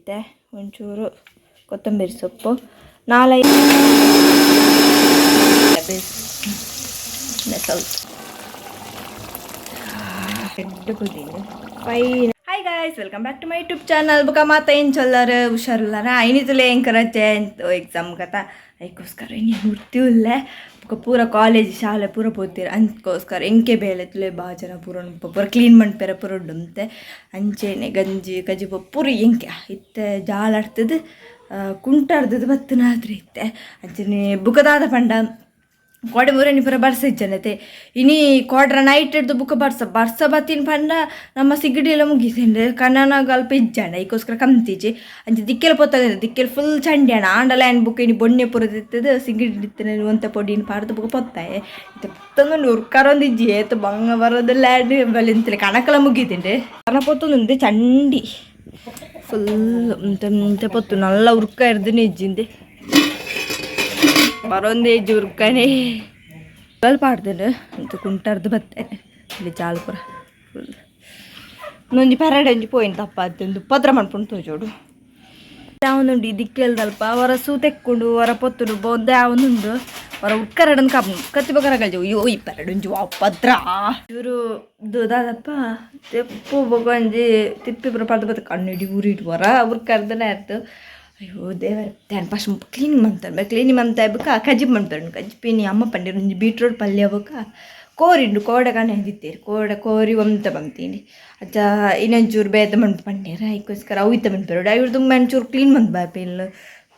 ಐತೆ, ಒಂಚೂರು ಕೊತ್ತಂಬರಿ ಸೊಪ್ಪು, 4-5 fine. Hi guys, welcome back to my YouTube channel. बघा माता येईन चलर हुशारला आईने तुला येईन करायचे एक्झाम कथा ऐकोस्कर मूर्ती उरले पूरा ಕಾಲೇಜ್ ಶಾಲೆ ಪೂರ ಪೋತೀರ ಅಂದ್ಕೋಸ್ಕರ ಎಂಕೆ ಬೇಳೆ ತುಲೆ ಬಾಜನ ಪೂರ ಕ್ಲೀನ್ ಮಾಡ್ಪೇರ ಪೂರ ಉಂಟೆ ಅಂಚೆನೆ ಗಂಜಿ ಕಜಿ ಪೂರ ಎಂಕೆ ಇತ್ತೆ ಜಾಲಾಡ್ತದೆ ಕುಂಟಾಡ್ತದೆ ಬತ್ತನಾದ್ರೆ ಇತ್ತೆ ಅಂಚೆನೆ ಬುಕ್ಕದಾದ ಪಂಡ ಕೋಡೆ ಮೂರನಿ ಪೂರ ಬರ್ಸ ಇಜ್ಜನತೆ ಇನಿ ಕೋಡ್ರ ನೈಟ್ ಹಿಡ್ದು ಬುಕ್ಕ ಬರ್ಸ ಬತ್ತಿನ ಪಂಡ ನಮ್ಮ ಸಿಗಡಿ ಎಲ್ಲ ಮುಗಿಸಿಂಡೆ ಕಣ್ಣನಾಗ ಅಲ್ಪ ಇಜ್ಜಾಣ ಈಗೋಸ್ಕರ ಕಮ್ತೀಜಿ ಅಂಚೆ ದಿಕ್ಕೆಲ್ಲ ಪೊತ್ತಾಗ ದಿಕ್ಕೆಲ್ಲ ಫುಲ್ ಚಂಡ್ಯಾಣ ಆಂಡಲ ಏನು ಬುಕ್ಕ ಇನಿ ಬೊಣ್ಣೆ ಪುರದಿತ್ತದ ಸಿಗಡಿ ಇಡ್ತಾನೆ ಒಂತ ಪೊಡಿನ ಪಾಡ್ದು ಬುಕ್ಕ ಪೊತ್ತಾಯ ಪೊತ್ತೊಂದು ಉರ್ಕಾರೊಂದು ಇಜ್ಜಿ ಏತು ಬಂಗ ಬರೋದೆಲ್ಲ ಬಲಿಂತಲೆ ಕಣಕಲ ಮುಗಿತಿಂಡೆ ಕಣ ಪೊತ್ತೊಂದು ಚಂಡಿ ಫುಲ್ ಇಂತ ಪೊತ್ತು ನಲ್ಲ ಉರ್ಕ ಇರ್ದನೆ ಇಜ್ಜಿಂದೆ ಬರೋಂದೇ ಜುರ್ಕನೆ ಸ್ವಲ್ಪ ಆಡ್ತೇನೆ ಅಂತ ಕುಂಟಾರ್ದು ಬರ್ತೇನೆ ಇಲ್ಲಿ ಜಾಲ್ಪುರ ಫುಲ್ ನೊಂಜಿ ಪೆರಡಂಜಿ ಪೋಯಿನ ತಪ್ಪ ಅತ್ತೊಂದು ಪತ್ರ ಮಾಡ್ಕೊಂಡು ಜೋಡು ಯಾವನುಂಡು ದಿಕ್ಕೆಲ್ದಲ್ಪ ಅವರ ಸೂ ತೆಕ್ಕೊಂಡು ಅವರ ಪೊತ್ತುಡು ಬೋದ್ದೆ ಯಾವನುಂಡು ಅವರ ಉಟ್ಕರಡನ್ ಕಬ್ಬು ಕತ್ತಿ ಬಗರಗಲ್ಜು ಅಯ್ಯೋ ಈ ಪೆರಡಂಜು ಪತ್ರ ಇವರು ದಾದಪ್ಪ ತೆಪ್ಪು ಬಗೊಂಜಿ ತಿಪ್ಪಿ ಬರೋ ಪಡ್ದು ಬತ್ತ ಕಣ್ಣಿಡಿ ಊರಿಟ್ಟು ವರ ಉರ್ಕರ್ದನೇ ಆಯ್ತು ಅಯ್ಯೋ ದೇವರ ತ್ಯಾನ್ ಫಸ್ಟ್ ಕ್ಲೀನಿಂಗ್ ಮಾಡ್ತಾರೆ ಕ್ಲೀನಿಂಗ್ ಮಾಡ್ತಾ ಇಬ್ಬಕ್ಕ ಕಜ್ಜಿ ಮಾಡ್ತಾರೆ ಕಜ್ಜಿ ಪಿನಿ ಅಮ್ಮ ಪಂಡಿರು ಒಂಜಿ ಬೀಟ್ರೋಟ್ ಪಲ್ಯ ಬಕ್ಕ ಕೋರಿಂಡು ಕೋಡೆ ಕಣ್ಣೆ ಹೆಂದಿತ್ತೇರಿ ಕೋರಿ ಒಂತ ಬಂತೀನಿ ಅಜ್ಜ ಇನ್ನೊಂಚೂರು ಬೇದ ಮಂಟು ಪಂಡೇರ ಅದಕ್ಕೋಸ್ಕರ ಅವಿತ ಮಂಟ್ಪೇರು ಇವ್ರು ತುಂಬ ಒಂಚೂರು ಕ್ಲೀನ್ ಮಂತ್ ಬಾಪಿಲ್ಲ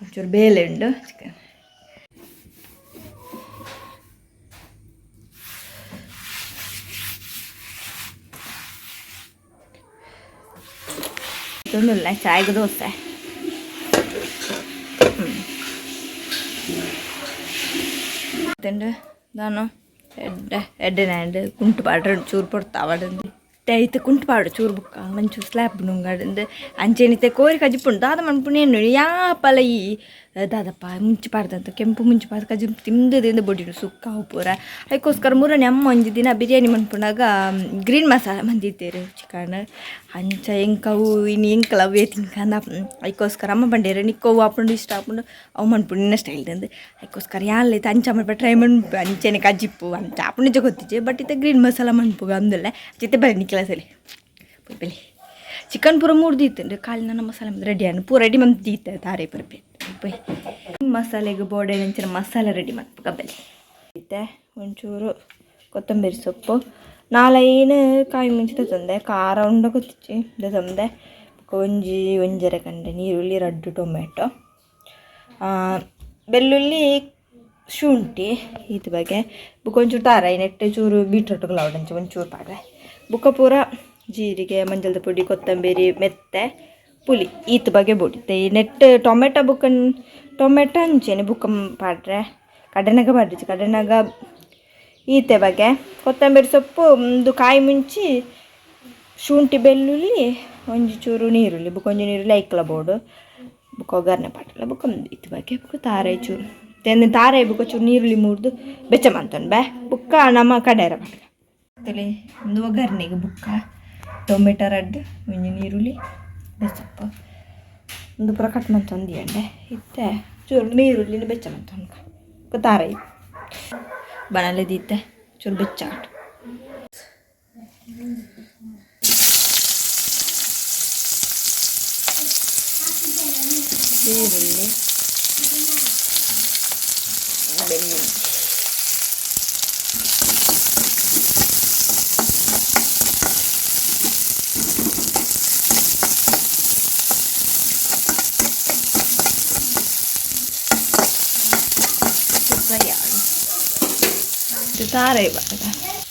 ಒಂಚೂರು ಬೇಲೆ ಉಂಡು ಚಿಕನ್ ತೊಂದಿಲ್ಲ ಚಾಯ್ಗೆ ದೋಸೆ ನಾನು ಎಡ್ಡೆನಾಂಡ್ ಕುಂಟುಪಾಡು ಚೂರು ಪೊಡ್ತಾವಡು ಐತೆ ಕುಂಟುಪಾಡು ಚೂರು ಬುಕ್ಕ ಮಂಚೂರು ಸ್ಲ್ಯಾಬ್ ನುಂಗಾಡು ಅಂಚೆನಿತೆ ಕೋರಿ ಕಜಿಪ್ಪುಂಡು ದಾದ ಮಣ್ಪುಣೇನು ಯಾಪಲ ಈ ದಾದಪ್ಪ ಮುಂಚೆ ಪಾಡ್ದಂತ ಕೆಂಪು ಮುಂಚೆ ಪಾಡ್ದು ಕಜಿ ತಿಂದು ಬೊಡಿಡು ಸುಕ್ಕ ಉಪ್ಪುರ ಅದಕ್ಕೋಸ್ಕರ ಮೂರನೇ ಅಮ್ಮ ಒಂಜಿ ದಿನ ಬಿರಿಯಾನಿ ಮನ್ಪುಣಾಗ ಗ್ರೀನ್ ಮಸಾಲ ಮಂದಿತ್ತೇರು ಚಿಕನ್ ಅಂಚ ಎಂಕವು ಇನ್ನು ಎಂಕಲ ಅವೇ ತಿನ್ಕಂದ ಅದಕ್ಕೋಸ್ಕರ ಅಮ್ಮ ಬಂಡೇರು ನಿಕ್ಕೋವು ಹಾಕೊಂಡು ಇಷ್ಟ ಹಾಕೊಂಡು ಅವು ಮನ್ಪುಣ ಇನ್ನ ಸ್ಟೈಲ್ ತಂದು ಅದಕ್ಕೋಸ್ಕರ ಯಾಲೈತೆ ಅಂಚ ಮಾಡ್ಬಿಟ್ಟು ಟ್ರೈ ಮನ್ಪು ಅಂಚೆನೆ ಕಜ್ಜಿಪ್ಪು ಅಂತ ಹಾಪು ನಿಜ ಗೊತ್ತಿಚ್ಚೆ ಬಟ್ ಇತ್ತೆ ಗ್ರೀನ್ ಮಸಾಲ ಮನ್ಪುಗ ಅಂದಲ್ಲ ಚಿತ್ತೆ ಬರೀ ನಿಕ್ಲಸಲಿ ಬೆಲೆ ಚಿಕನ್ ಪೂರ ಮೂರ್ದಿತ್ತಂದ್ರೆ ಕಾಲಿನ ನಮ್ಮ ಮಸಾಲೆ ರೆಡಿ ಅನ್ನು ಪೂರ ರೆಡಿ ಮಂದಿತ್ತೆ ತಾರೆ ಪುರಪೆ ಮಸಾಲೆಗೆ ಬೋಡೆ ನೆಂಚಿನ ಮಸಾಲೆ ರೆಡಿ ಮಾಡ್ಬೇಕು ಬೆಲೆ ಐತೆ ಒಂಚೂರು ಕೊತ್ತಂಬರಿ ಸೊಪ್ಪು 4-5 ಕಾಯಿ ಮುಂಚೆ ತಂದೆ ಖಾರ ಉಂಡ ಗೊತ್ತಿಚ್ಚಿ ತಂದೆ ಒಂಜರ ಕಂಡೆ ನೀರುಳ್ಳಿ 2 ಟೊಮೆಟೊ ಬೆಳ್ಳುಳ್ಳಿ ಶುಂಠಿ ಇದು ಬಗ್ಗೆ ಬುಕ್ಕ ಒಂಚೂರು ತಾರ ನೆಟ್ಟೆ ಚೂರು ಬೀಟ್ರೋಟುಗಳು ಅವಡಂಚು ಒಂಚೂರು ಪಾಡ್ರೆ ಬುಕ್ಕ ಪೂರ ಜೀರಿಗೆ ಮಂಜಳದ ಪುಡಿ ಕೊತ್ತಂಬರಿ ಮೆತ್ತೆ ಪುಳಿ ಈತ ಬಗ್ಗೆ ಬುಡಿತೆ ಈ ನೆಟ್ ಟೊಮೆಟೊ ಬುಕ್ಕ ಟೊಮೆಟೊ ಹಂಚೇನೆ ಬುಕ್ಕ ಪಾಡ್ರೆ ಕಡೆನಾಗ ಪಾಡ್ರಿச்சு ಕಡೆನಾಗ ಈತೆ ಬಗ್ಗೆ ಕೊತ್ತಂಬರಿ ಸೊಪ್ಪು ಒಂದು ಕಾಯಿ ಮುಂಚಿ ಶುಂಠಿ ಬೆಳ್ಳುಳ್ಳಿ ಒಂಜಿ ಚೂರು ನೀರುಳ್ಳಿ ಬುಕ್ಕ ಒಂಜಿ ನೀರುಳ್ಳಿ ಐಕ್ಲ ಬೋಡು ಬುಕ್ಕ ಒಗ್ಗರಣೆ ಪಾಡಲ್ಲ ಬುಕ್ಕ ಈತ ಬಗ್ಗೆ ಬುಕ್ಕ ತಾರೆ ಚೂರು ತೆಂದಿನ ತಾರೆ ಬುಕ್ಕ ಚೂರು ನೀರುಳ್ಳಿ ಮೂರ್ದು ಬೆಚ್ಚ ಮಾಡ್ತಾನೆ ಬೇ ಬುಕ್ಕ ನಮ್ಮ ಕಡೆಯರ ಪಾಡ ತಲೆ ಒಂದು ಒಗ್ಗರಣೆಗೆ ಬುಕ್ಕ ಟೊಮೆಟೊ 2 ಒಂಜಿ ನೀರುಳ್ಳಿ ಬೆಚ್ಚಪ್ಪ ಒಂದು ಪೂರ ಕಟ್ ಮಾಡ್ತಂದು ಅಂಡೆ ಇತ್ತೆ ಚೂರು ನೀರುಳ್ಳಿನ ಬೆಚ್ಚ ಮಾಡ್ತಾನೆ ತಾರೆ ಬನಲೆದಿತ್ತೆ ಚೂರು ಬೆಚ್ಚ ಈರುಳ್ಳಿ ಬೆಳ್ಳುಳ್ಳಿ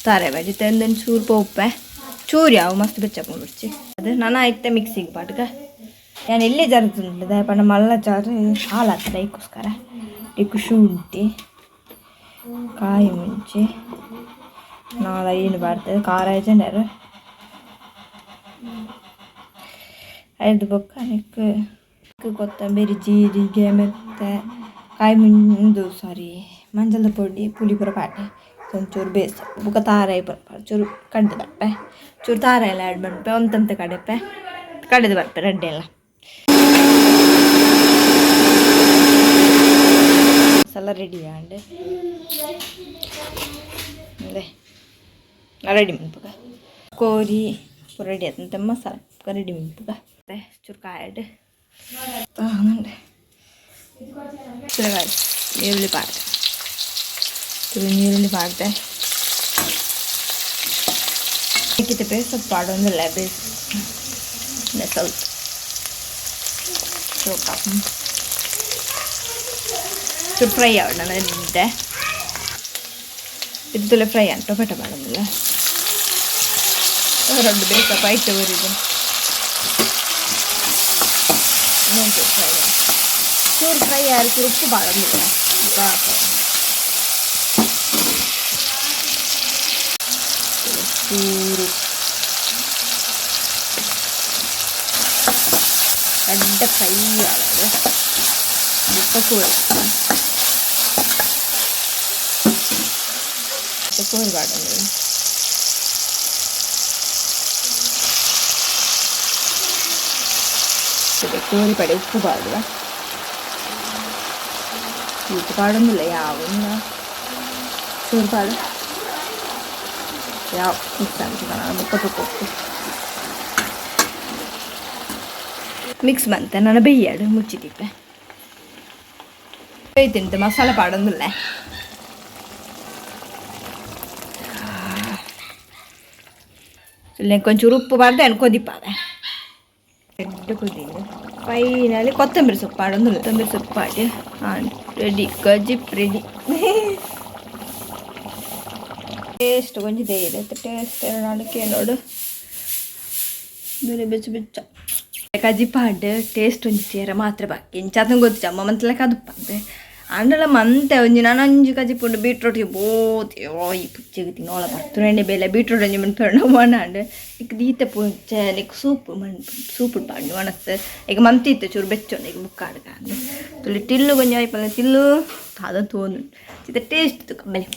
ತಾರೆ ಬಾಜಿ ತಂದನ್ನು ಚೂರು ಪೋಪ್ಪೆ ಚೂರು ಯಾವ ಮಸ್ತ್ ಬೆಚ್ಚಪ್ಪ ಬಿಡ್ಚಿ ಅದು ನಾನು ಆಯ್ತೆ ಮಿಕ್ಸಿಗೆ ಪಾಟ್ಗ ನಾನು ಎಲ್ಲೇ ಜరుగుతుండే ಪಂಡ ಮಲ್ಲ ಜಾರು ಹಾಲು ಹಾಕ್ತಾರೆ ಅದಕ್ಕೋಸ್ಕರ ಇಕ್ಕು ಶುಂಠಿ ಕಾಯಿ ಮುಂಚಿ 4-5 ಬರ್ತದೆ ಖಾರ ಜನರು 5 ಬೊಕ್ಕ ನಿಕ್ಕು ಕೊತ್ತಂಬರಿ ಜೀರಿಗೆ ಮತ್ತು ಕಾಯಿ ಮುಂದು ಮಂಜಳದ ಪುಡಿ ಪುಳಿ ಪೂರ ಪಾಟೆ ಒಂಚೂರು ಬೇಯಿಸಿ ಬುಕ್ಕ ತಾರಾಯಿ ಬರ್ಪ ಚೂರು ಕಡ್ದು ಬರ್ಪೆ ಚೂರು ತಾರ ಎಲ್ಲ ಆ್ಯಡ್ ಮಾಡ್ಪೆ ಒಂತಂತ ಕಡೆಪೆ ಕಡೆದು ಬರ್ಪೆ ರೆಡ್ಡಿ ಎಲ್ಲ ರೆಡಿ ಆಂಡ್ ಅದೇ ರೆಡಿ ಮಿನ್ಪುಗ ಕೋರಿ ರೆಡಿ ಆದಂತೆ ಮಸಾಲ ರೆಡಿ ಮಿನ್ಪುಗ ಮತ್ತೆ ಚುರ್ಕಾಯಡ್ ತಾನುಂಡೆ ಚುರಗಾಯಿ ಈರುಳ್ಳಿ ಪಾಡ್ದೆ ಈರುಳ್ಳಿ ಪಾಡ್ದೆ ಬೇಕಿತ್ತು ಸ್ವಲ್ಪ ಪಾಡೊಂದಿಲ್ಲ ಬೇಸ್ ಸ್ವಲ್ಪ ചുർ ഫ്രൈ ആവണം അതിൻ്റെ ഇതുപോലെ ഫ്രൈ ആണ് കേട്ടോ പെട്ട പാടുന്നില്ല രണ്ട് ബേക്കപ്പ് ആയിട്ട് വരും ഇത് ഫ്രൈ ആണ് ചൂർ ഫ്രൈ ആയിരിക്കും ഉപ്പ് പാടുന്നില്ല ചൂറ് രണ്ട് ഫ്രൈ ആവുന്നത് ഉപ്പൊക്കെ കൊടുക്കും ഉപ്പൊക്കെ ഒരുപാടുണ്ട് കോരിപ്പടി ഉപ്പ് പാടുക ഉപ്പ് പാടൊന്നുമില്ല യാവുന്ന ചോറുപാട് ಯಾವ ಮುಪ್ಪತ್ತು ಕೊಟ್ಟು ಮಿಕ್ಸ್ ಬಂತೆ ನಾನು ಬೇಯಾಡು ಮುಚ್ಚಿಟ್ಟಿಪ್ಪೆ ಬೇಯ್ತಿಂಟು ಮಸಾಲೆ ಪಾಡೊಂದಿಲ್ಲ కొంచెం ఉప్పు పడితే అని కొద్దిపాలి పెద్ద కొద్దిగా ఫైనల్ కొత్తిమీర సొప్పు ఆడుంది కొత్తిమీర సొప్పు ఆడి రెడీ గజిప్ రెడీ ಟೇಸ್ಟ್ ಕೊಂಚ ಇದೆ ಟೇಸ್ಟ್ ನೋಡಕ್ಕೆ ನೋಡು ಬೇರೆ ಬೆಚ್ಚ ಬೆಚ್ಚ ಕಜಿಪಾಡ್ ಟೇಸ್ಟ್ ಒಂಜಿ ಚೇರ ಮಾತ್ರ ಬಾಕಿ ಇಂಚಾತಂಗೆ ಗೊತ್ತಿಚ್ಚ ಅಮ್ಮ ಮಂತಲೆ ಕದುಪ್ಪಂತೆ ಅಂಡಲ ಮಂತೆ ಒಂಜಿ ನಾನು ಒಂಜಿ ಕಜಿಪುಂಡು ಬೀಟ್ರೋಟ್ಗೆ ಬೋತಿಯೋ ಈ ಪುಚ್ಚಿಗೆ ತಿನ್ನೋಳ ಬರ್ತುಂಡೆ ಬೇಲೆ ಬೀಟ್ರೋಟ್ ಒಂಜಿ ಮನ್ಪೇಣ ಮಣ್ಣಾಂಡು ಈಗ ದೀತೆ ಪುಂಚೆ ಈಗ ಸೂಪು ಪಾಂಡು ಮನಸ್ಸು ಈಗ ಮಂತಿತ್ತು ಚೂರು ಬೆಚ್ಚೋಂಡು ಈಗ ಮುಕ್ಕಾಡ್ಕಾಂಡು ತುಳಿ ಟಿಲ್ಲು ಕೊಂಚ ಆಯ್ಪಲ್ಲ ಟಿಲ್ಲು ಅದ ತೋನು ಚಿತ್ತ ಟೇಸ್ಟ್ ಇತ್ತು ಕಮ್ಮಲಿ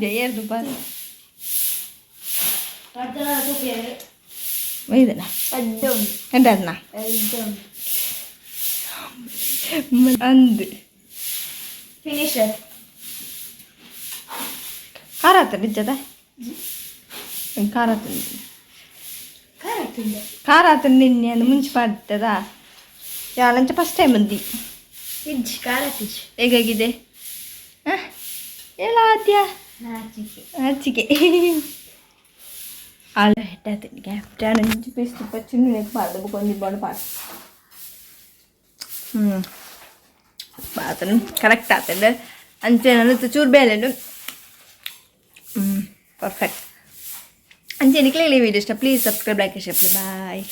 ಜಯರ್ದು ಪಾರ ಇದನ್ನ ಎಂಟದನ್ನ ಅಂದು ಫಿನಿಶರ್ ಖಾರ ಆತ ನಿಜದ ಖಾರ ಆತ ನಿನ್ನೆ ಅದು ಮುಂಚೆ ಪಾಡ್ತದ ಯಾಲಂಚ ಫಸ್ಟ್ ಟೈಮ್ ಬಂದಿ ಹೇಗಾಗಿದೆ ಎಲ್ಲ ಆದ್ಯ ಆಚಿಕೆ ಆಳ ಹೆಟ್ಟಾತ ಕ್ಯಾಪ್ಟನ್ ಅಂಚು ಪೀಸ್ ತುಪ್ಪ ಚಿನ್ನ ಪಾಡ್ದು ಕೊಂದಿ ಬೋಡು ಪಾಡು ಪಾತನು ಕರೆಕ್ಟ್ ಆತಂಡು ಅಂಚೆ ನನ್ನ ಚೂರು ಬೇಲೆಂಡು ಪರ್ಫೆಕ್ಟ್ ಅಂಚೆ ನಿಕ್ಲೆ ಈ ವಿಡಿಯೋ ಇಷ್ಟ please subscribe like share bye